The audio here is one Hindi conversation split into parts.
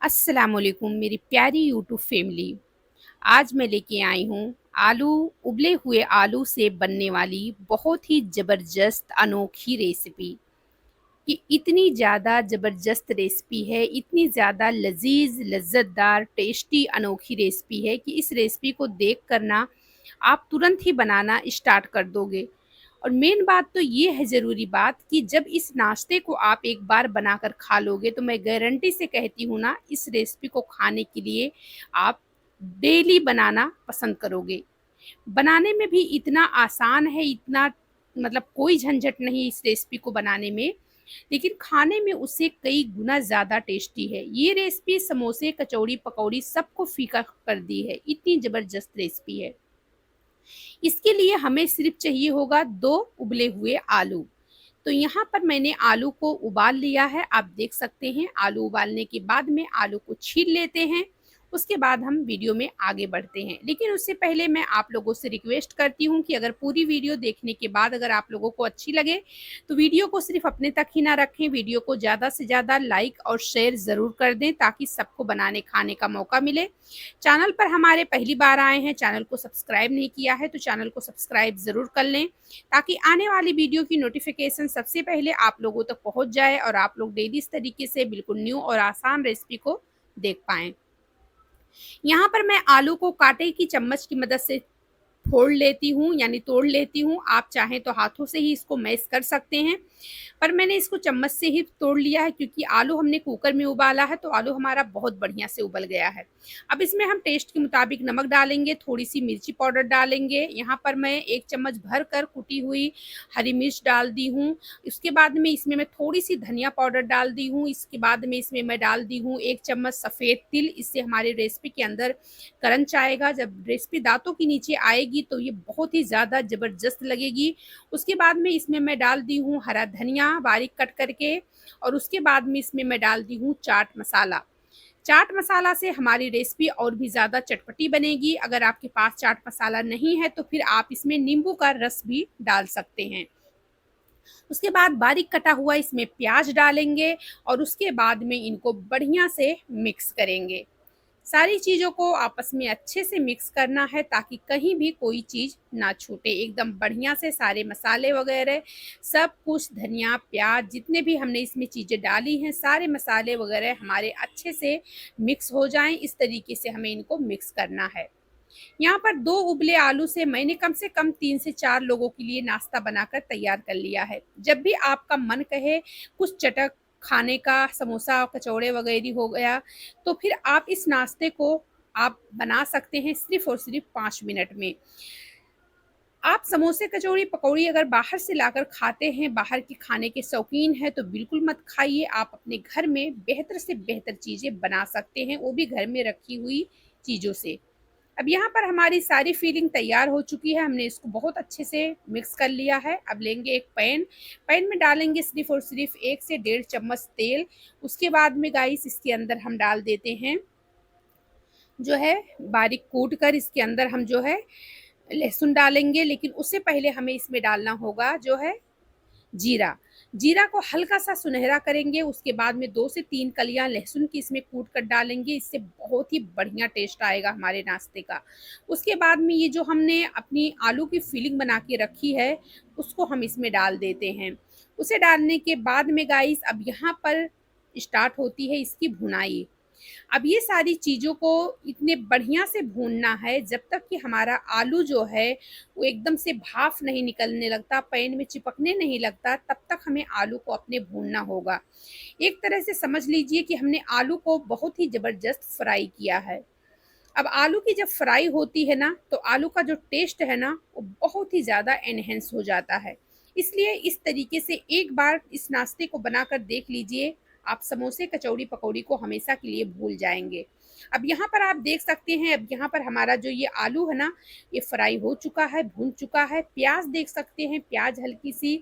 अस्सलामुअलैकुम मेरी प्यारी यूट्यूब फैमिली। आज मैं लेके आई हूँ आलू उबले हुए आलू से बनने वाली बहुत ही ज़बरदस्त अनोखी रेसिपी। कि इतनी ज़्यादा ज़बरदस्त रेसिपी है, इतनी ज़्यादा लजीज लज्जतदार टेस्टी अनोखी रेसिपी है कि इस रेसिपी को देख कर ना आप तुरंत ही बनाना स्टार्ट कर दोगे। और मेन बात तो ये है, ज़रूरी बात, कि जब इस नाश्ते को आप एक बार बनाकर खा लोगे तो मैं गारंटी से कहती हूँ ना, इस रेसिपी को खाने के लिए आप डेली बनाना पसंद करोगे। बनाने में भी इतना आसान है, इतना मतलब कोई झंझट नहीं इस रेसिपी को बनाने में, लेकिन खाने में उससे कई गुना ज़्यादा टेस्टी है। ये रेसिपी समोसे, कचौड़ी, पकौड़ी सबको फीका कर दी है, इतनी ज़बरदस्त रेसिपी है। इसके लिए हमें सिर्फ चाहिए होगा 2 उबले हुए आलू। तो यहाँ पर मैंने आलू को उबाल लिया है, आप देख सकते हैं। आलू उबालने के बाद में आलू को छील लेते हैं, उसके बाद हम वीडियो में आगे बढ़ते हैं। लेकिन उससे पहले मैं आप लोगों से रिक्वेस्ट करती हूँ कि अगर पूरी वीडियो देखने के बाद अगर आप लोगों को अच्छी लगे तो वीडियो को सिर्फ अपने तक ही ना रखें, वीडियो को ज़्यादा से ज़्यादा लाइक और शेयर ज़रूर कर दें ताकि सबको बनाने खाने का मौका मिले। चैनल पर हमारे पहली बार आए हैं, चैनल को सब्सक्राइब नहीं किया है तो चैनल को सब्सक्राइब ज़रूर कर लें ताकि आने वाली वीडियो की नोटिफिकेशन सबसे पहले आप लोगों तक पहुंच जाए और आप लोग डेली इस तरीके से बिल्कुल न्यू और आसान रेसिपी को देख पाएँ। यहाँ पर मैं आलू को कांटे की चम्मच की मदद से फोड़ लेती हूँ, यानी तोड़ लेती हूँ। आप चाहें तो हाथों से ही इसको मैश कर सकते हैं, पर मैंने इसको चम्मच से ही तोड़ लिया है क्योंकि आलू हमने कुकर में उबाला है तो आलू हमारा बहुत बढ़िया से उबल गया है। अब इसमें हम टेस्ट के मुताबिक नमक डालेंगे, थोड़ी सी मिर्ची पाउडर डालेंगे। यहाँ पर मैं 1 चम्मच भर कर कुटी हुई हरी मिर्च डाल दी हूँ। इसके बाद में इसमें मैं थोड़ी सी धनिया पाउडर डाल दी हूँ। इसके बाद में इसमें मैं डाल दी हूँ 1 चम्मच सफ़ेद तिल। इससे हमारी रेसिपी के अंदर क्रंच आएगा। जब रेसिपी दांतों के नीचे आएगी तो ये बहुत ही ज़्यादा ज़बरदस्त लगेगी। उसके बाद में इसमें मैं डाल दी हूँ हरा धनिया बारीक कट करके, और उसके बाद में इसमें मैं डाल दी हूँ चाट मसाला। चाट मसाला से हमारी रेसिपी और भी ज़्यादा चटपटी बनेगी। अगर आपके पास चाट मसाला नहीं है तो फिर आप इसमें नींबू का रस भी डाल सकते हैं। उसके बाद बारीक कटा हुआ इसमें प्याज डालेंगे और उसके बाद में इनको बढ़िया से मिक्स करेंगे। सारी चीज़ों को आपस में अच्छे से मिक्स करना है ताकि कहीं भी कोई चीज़ ना छूटे। एकदम बढ़िया से सारे मसाले वगैरह सब कुछ, धनिया, प्याज, जितने भी हमने इसमें चीज़ें डाली हैं, सारे मसाले वगैरह हमारे अच्छे से मिक्स हो जाएं। इस तरीके से हमें इनको मिक्स करना है। यहाँ पर 2 उबले आलू से मैंने कम से कम 3 से 4 लोगों के लिए नाश्ता बनाकर तैयार कर लिया है। जब भी आपका मन कहे कुछ चटक खाने का, समोसा, कचौड़े वगैरह हो गया, तो फिर आप इस नाश्ते को आप बना सकते हैं सिर्फ़ और सिर्फ़ 5 मिनट में। आप समोसे, कचौड़ी, पकौड़ी अगर बाहर से लाकर खाते हैं, बाहर के खाने के शौकीन हैं, तो बिल्कुल मत खाइए। आप अपने घर में बेहतर से बेहतर चीज़ें बना सकते हैं, वो भी घर में रखी हुई चीज़ों से। अब यहाँ पर हमारी सारी फिलिंग तैयार हो चुकी है, हमने इसको बहुत अच्छे से मिक्स कर लिया है। अब लेंगे एक पैन, पैन में डालेंगे सिर्फ़ और सिर्फ़ 1 से डेढ़ चम्मच तेल। उसके बाद में गाइस इसके अंदर हम डाल देते हैं जो है बारीक कूट कर, इसके अंदर हम जो है लहसुन डालेंगे। लेकिन उससे पहले हमें इसमें डालना होगा जो है जीरा। जीरा को हल्का-सा सुनहरा करेंगे, उसके बाद में 2 से 3 कलियाँ लहसुन की इसमें कूट कर डालेंगे, इससे बहुत ही बढ़िया टेस्ट आएगा हमारे नाश्ते का। उसके बाद में ये जो हमने अपनी आलू की फिलिंग बना के रखी है, उसको हम इसमें डाल देते हैं। उसे डालने के बाद में गाइस अब यहाँ पर स्टार्ट होती है इसकी भुनाई। अब ये सारी चीज़ों को इतने बढ़िया से भूनना है जब तक कि हमारा आलू जो है वो एकदम से भाप नहीं निकलने लगता, पैन में चिपकने नहीं लगता, तब तक हमें आलू को अपने भूनना होगा। एक तरह से समझ लीजिए कि हमने आलू को बहुत ही ज़बरदस्त फ्राई किया है। अब आलू की जब फ्राई होती है ना, तो आलू का जो टेस्ट है ना, वो बहुत ही ज़्यादा एनहेंस हो जाता है। इसलिए इस तरीके से एक बार इस नाश्ते को बनाकर देख लीजिए, आप समोसे, कचौड़ी, पकौड़ी को हमेशा के लिए भूल जाएँगे। अब यहाँ पर आप देख सकते हैं, अब यहाँ पर हमारा जो ये आलू है ना, ये फ्राई हो चुका है, भून चुका है। प्याज़ देख सकते हैं, प्याज़ हल्की-सी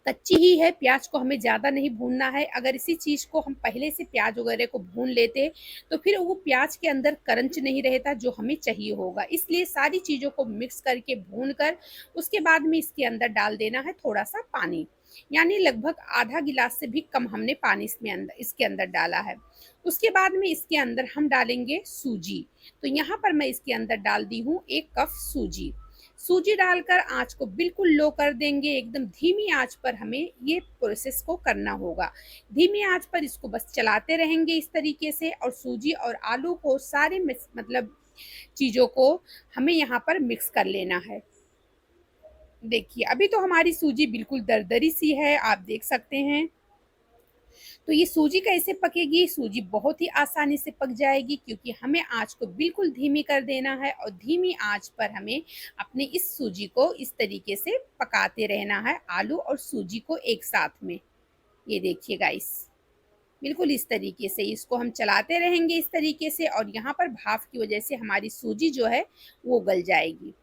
कच्ची ही है, प्याज को हमें ज़्यादा नहीं भूनना है। अगर इसी चीज़ को हम पहले से प्याज वगैरह को भून लेते तो फिर वो प्याज के अंदर क्रंच नहीं रहता जो हमें चाहिए होगा। इसलिए सारी चीज़ों को मिक्स करके भून कर उसके बाद में इसके अंदर डाल देना है थोड़ा सा पानी, यानी लगभग आधा गिलास से भी कम हमने पानी इसके अंदर डाला है। उसके बाद में इसके अंदर हम डालेंगे सूजी। तो यहाँ पर मैं इसके अंदर डाल दी हूँ 1 कप सूजी। सूजी डालकर आँच को बिल्कुल लो कर देंगे, एकदम धीमी आँच पर हमें ये प्रोसेस को करना होगा। धीमी आँच पर इसको बस चलाते रहेंगे इस तरीके से, और सूजी और आलू को सारे मतलब चीज़ों को हमें यहाँ पर मिक्स कर लेना है। देखिए अभी तो हमारी सूजी बिल्कुल दरदरी सी है, आप देख सकते हैं। तो ये सूजी कैसे पकेगी? सूजी बहुत ही आसानी से पक जाएगी, क्योंकि हमें आँच को बिल्कुल धीमी कर देना है और धीमी आँच पर हमें अपनी इस सूजी को इस तरीके से पकाते रहना है, आलू और सूजी को एक साथ में। ये देखिए गाइस, बिल्कुल इस तरीके से इसको हम चलाते रहेंगे इस तरीके से, और यहाँ पर भाप की वजह से हमारी सूजी जो है वो गल जाएगी।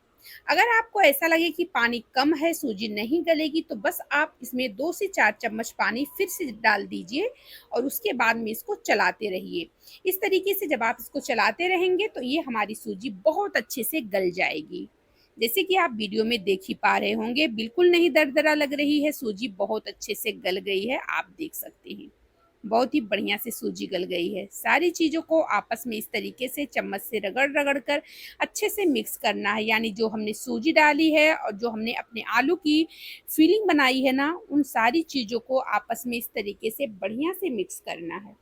अगर आपको ऐसा लगे कि पानी कम है, सूजी नहीं गलेगी, तो बस आप इसमें 2 से 4 चम्मच पानी फिर से डाल दीजिए और उसके बाद में इसको चलाते रहिए। इस तरीके से जब आप इसको चलाते रहेंगे तो ये हमारी सूजी बहुत अच्छे से गल जाएगी। जैसे कि आप वीडियो में देख ही पा रहे होंगे, बिल्कुल नहीं दरदरा लग रही है, सूजी बहुत अच्छे से गल गई है, आप देख सकते हैं। बहुत ही बढ़िया से सूजी गल गई है। सारी चीज़ों को आपस में इस तरीके से चम्मच से रगड़-रगड़ कर अच्छे से मिक्स करना है, यानी जो हमने सूजी डाली है और जो हमने अपने आलू की फिलिंग बनाई है ना, उन सारी चीज़ों को आपस में इस तरीके से बढ़िया से मिक्स करना है।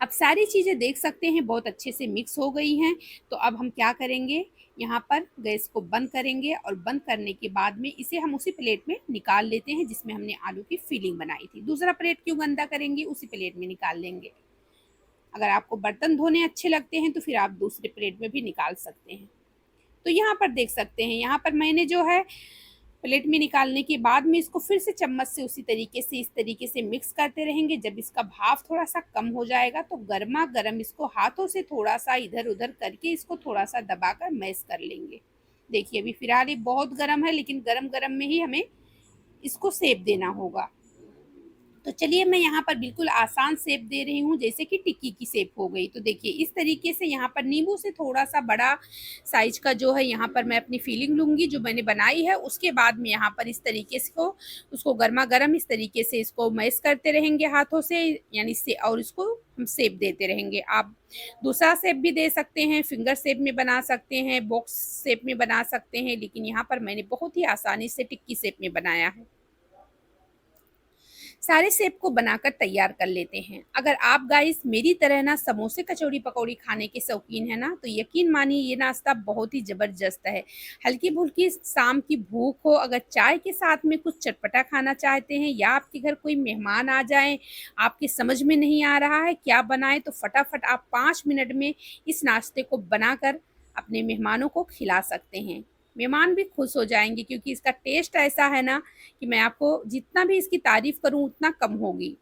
अब सारी चीज़ें देख सकते हैं बहुत अच्छे से मिक्स हो गई हैं। तो अब हम क्या करेंगे, यहाँ पर गैस को बंद करेंगे और बंद करने के बाद में इसे हम उसी प्लेट में निकाल लेते हैं जिसमें हमने आलू की फिलिंग बनाई थी। दूसरा प्लेट क्यों गंदा करेंगे, उसी प्लेट में निकाल लेंगे। अगर आपको बर्तन धोने अच्छे लगते हैं तो फिर आप दूसरे प्लेट में भी निकाल सकते हैं। तो यहाँ पर देख सकते हैं, यहाँ पर मैंने जो है प्लेट में निकालने के बाद में इसको फिर से चम्मच से उसी तरीके से इस तरीके से मिक्स करते रहेंगे। जब इसका भाप थोड़ा सा कम हो जाएगा तो गर्मा गर्म इसको हाथों से थोड़ा सा इधर उधर करके इसको थोड़ा सा दबाकर मैश कर लेंगे। देखिए अभी फिलहाल ये बहुत गर्म है, लेकिन गरम गरम में ही हमें इसको सेक देना होगा। तो चलिए मैं यहाँ पर बिल्कुल आसान शेप दे रही हूँ, जैसे कि टिक्की की शेप हो गई। तो देखिए इस तरीके से यहाँ पर नींबू से थोड़ा सा बड़ा साइज का जो है यहाँ पर मैं अपनी फिलिंग लूँगी जो मैंने बनाई है। उसके बाद में यहाँ पर इस तरीके से को उसको गर्मा गर्म इस तरीके से इसको मैश करते रहेंगे हाथों से, यानी से, और इसको हम शेप देते रहेंगे। आप दूसरा शेप भी दे सकते हैं, फिंगर शेप में बना सकते हैं, बॉक्स शेप में बना सकते हैं, लेकिन यहाँ पर मैंने बहुत ही आसानी से टिक्की शेप में बनाया है। सारे सेब को बनाकर तैयार कर लेते हैं। अगर आप गाइस मेरी तरह ना समोसे कचौड़ी पकौड़ी खाने के शौकीन है ना, तो यकीन मानिए ये नाश्ता बहुत ही ज़बरदस्त है। हल्की-फुल्की शाम की भूख हो, अगर चाय के साथ में कुछ चटपटा खाना चाहते हैं, या आपके घर कोई मेहमान आ जाएँ, आपके समझ में नहीं आ रहा है क्या बनाएँ, तो फटाफट आप 5 मिनट में इस नाश्ते को बनाकर अपने मेहमानों को खिला सकते हैं। मेहमान भी खुश हो जाएँगे, क्योंकि इसका टेस्ट ऐसा है ना कि मैं आपको जितना भी इसकी तारीफ़ करूँ उतना कम होगी।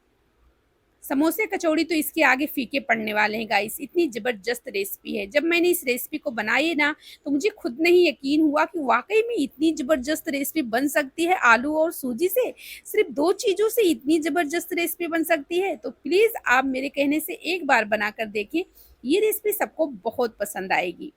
समोसे कचौड़ी तो इसके आगे फीके पड़ने वाले हैं गाइस, इतनी ज़बरदस्त रेसिपी है। जब मैंने इस रेसिपी को बनाई ना, तो मुझे खुद नहीं यकीन हुआ कि वाक़ई में इतनी ज़बरदस्त रेसिपी बन सकती है आलू और सूजी से। सिर्फ़ 2 चीज़ों से इतनी ज़बरदस्त रेसिपी बन सकती है। तो प्लीज़ आप मेरे कहने से एक बार बनाकर देखें, ये रेसिपी सबको बहुत पसंद आएगी।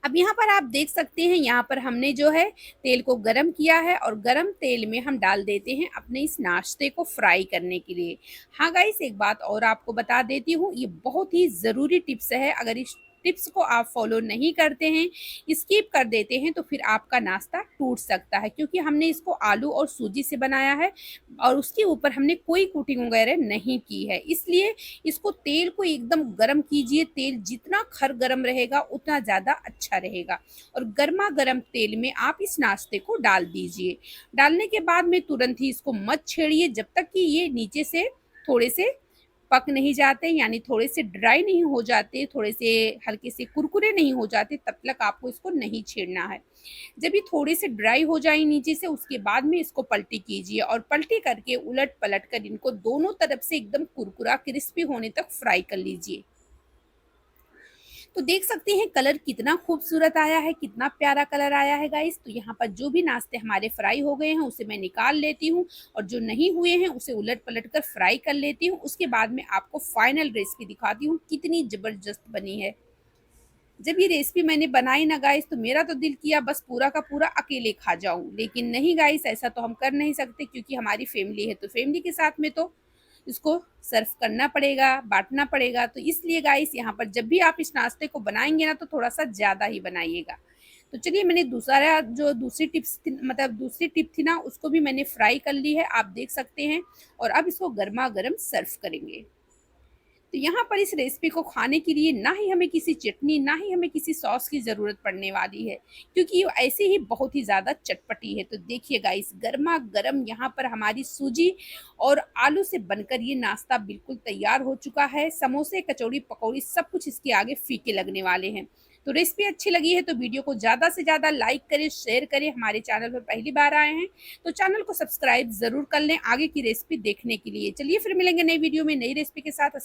अब यहाँ पर आप देख सकते हैं, यहाँ पर हमने जो है तेल को गरम किया है और गरम तेल में हम डाल देते हैं अपने इस नाश्ते को फ्राई करने के लिए। हाँ गाइस, एक बात और आपको बता देती हूँ, ये बहुत ही ज़रूरी टिप्स है। अगर इस टिप्स को आप फॉलो नहीं करते हैं, स्किप कर देते हैं, तो फिर आपका नाश्ता टूट सकता है, क्योंकि हमने इसको आलू और सूजी से बनाया है और उसके ऊपर हमने कोई कोटिंग वगैरह नहीं की है। इसलिए इसको तेल को एकदम गरम कीजिए। तेल जितना खर गरम रहेगा उतना ज़्यादा अच्छा रहेगा, और गर्मा गर्म तेल में आप इस नाश्ते को डाल दीजिए। डालने के बाद में तुरंत ही इसको मत छेड़िए जब तक कि ये नीचे से थोड़े से पक नहीं जाते, यानी थोड़े से ड्राई नहीं हो जाते, थोड़े से हल्के से कुरकुरे नहीं हो जाते, तब तक आपको इसको नहीं छेड़ना है। जब ये थोड़े से ड्राई हो जाए नीचे से, उसके बाद में इसको पलटी कीजिए, और पलटी करके उलट पलट कर इनको दोनों तरफ से एकदम कुरकुरा क्रिस्पी होने तक फ्राई कर लीजिए। तो देख सकते हैं कलर कितना खूबसूरत आया है, कितना प्यारा कलर आया है गाइस। तो यहाँ पर जो भी नाश्ते हमारे फ्राई हो गए हैं उसे मैं निकाल लेती हूँ और जो नहीं हुए हैं उसे उलट-पलट कर फ्राई कर लेती हूँ। उसके बाद में आपको फाइनल रेसिपी दिखाती हूँ कितनी ज़बरदस्त बनी है। जब ये रेसिपी मैंने बनाई ना गाइस तो मेरा तो दिल किया बस पूरा का पूरा अकेले खा जाऊं, लेकिन नहीं गाइस, ऐसा तो हम कर नहीं सकते क्योंकि हमारी फैमिली है। तो फैमिली के साथ में तो इसको सर्व करना पड़ेगा, बांटना पड़ेगा। तो इसलिए गाइस यहाँ पर जब भी आप इस नाश्ते को बनाएंगे ना तो थोड़ा सा ज़्यादा ही बनाइएगा। तो चलिए, मैंने दूसरा जो दूसरी टिप्स थी, मतलब दूसरी टिप थी ना, उसको भी मैंने फ्राई कर ली है, आप देख सकते हैं। और अब इसको गर्मा गर्म सर्व करेंगे। तो यहाँ पर इस रेसिपी को खाने के लिए ना ही हमें किसी चटनी, ना ही हमें किसी सॉस की ज़रूरत पड़ने वाली है, क्योंकि ये ऐसे ही बहुत ही ज़्यादा चटपटी है। तो देखिए गाइस, गरमा-गरम यहाँ पर हमारी सूजी और आलू से बनकर ये नाश्ता बिल्कुल तैयार हो चुका है। समोसे, कचौड़ी, पकौड़ी सब कुछ इसके आगे फीके लगने वाले हैं। तो रेसिपी अच्छी लगी है तो वीडियो को ज़्यादा से ज़्यादा लाइक करें, शेयर करें। हमारे चैनल पर पहली बार आए हैं तो चैनल को सब्सक्राइब ज़रूर कर लें आगे की रेसिपी देखने के लिए। चलिए फिर मिलेंगे नई वीडियो में नई रेसिपी के साथ।